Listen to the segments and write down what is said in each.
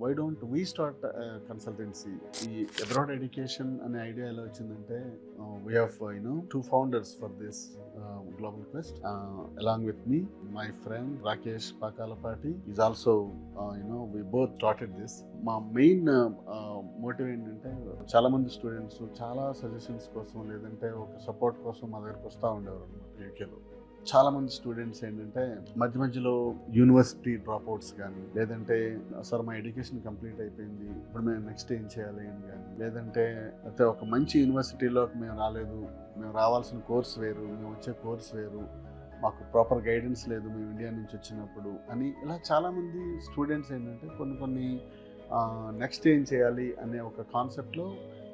Why don't we start consultancy? ఈ abroad education అనే idea ఎలా వచ్చిందంటే, we have two founders for this global quest. Along with me, my friend Rakesh Pakalapati is also, we both started this. మా main motive ఏంటంటే, చాలా మంది students చాలా suggestions కోసం లేదంటే ఒక సపోర్ట్ కోసం మా దగ్గరకు వస్తూ ఉండేవారు అనమాట యూకేలో. చాలా మంది స్టూడెంట్స్ ఏంటంటే మధ్య మధ్యలో యూనివర్సిటీ డ్రాప్అవుట్స్ కానీ, లేదంటే సార్ మా ఎడ్యుకేషన్ కంప్లీట్ అయిపోయింది, ఇప్పుడు మేము నెక్స్ట్ ఏం చేయాలి అని కానీ, లేదంటే అయితే ఒక మంచి యూనివర్సిటీలోకి మేము రాలేదు, మేము రావాల్సిన కోర్స్ వేరు, మేము వచ్చే కోర్స్ వేరు, మాకు ప్రాపర్ గైడెన్స్ లేదు మేము ఇండియా నుంచి వచ్చినప్పుడు అని, ఇలా చాలామంది స్టూడెంట్స్ ఏంటంటే కొన్ని నెక్స్ట్ ఏం చేయాలి అనే ఒక కాన్సెప్ట్లో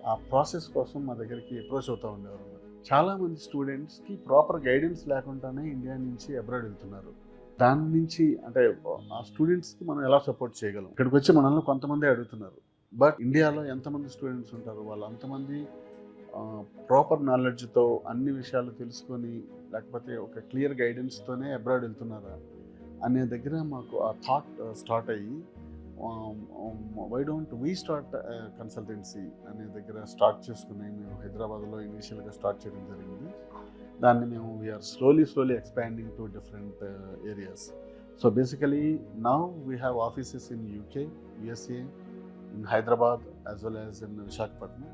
ఆ ప్రాసెస్ కోసం మా దగ్గరికి అప్రోచ్ అవుతూ ఉండేవారు. చాలామంది స్టూడెంట్స్కి ప్రాపర్ గైడెన్స్ లేకుండానే ఇండియా నుంచి అబ్రాడ్ వెళ్తున్నారు. దాని నుంచి అంటే ఆ స్టూడెంట్స్కి మనం ఎలా సపోర్ట్ చేయగలం? ఇక్కడికి వచ్చి మనల్ని కొంతమంది అడుగుతున్నారు, బట్ ఇండియాలో ఎంతమంది స్టూడెంట్స్ ఉంటారు? వాళ్ళు అంతమంది ప్రాపర్ నాలెడ్జ్తో అన్ని విషయాలు తెలుసుకొని, లేకపోతే ఒక క్లియర్ గైడెన్స్తోనే అబ్రాడ్ వెళ్తున్నారా అనే దగ్గర మాకు ఆ థాట్ స్టార్ట్ అయ్యి, why don't we start consultancy అనే దగ్గర స్టార్ట్ చేసుకుని మేము హైదరాబాద్లో ఇనీషియల్గా స్టార్ట్ చేయడం జరిగింది. దాన్ని మేము we are slowly expanding to different areas. So basically now we have offices in UK, USA, in Hyderabad as well as in Visakhapatnam.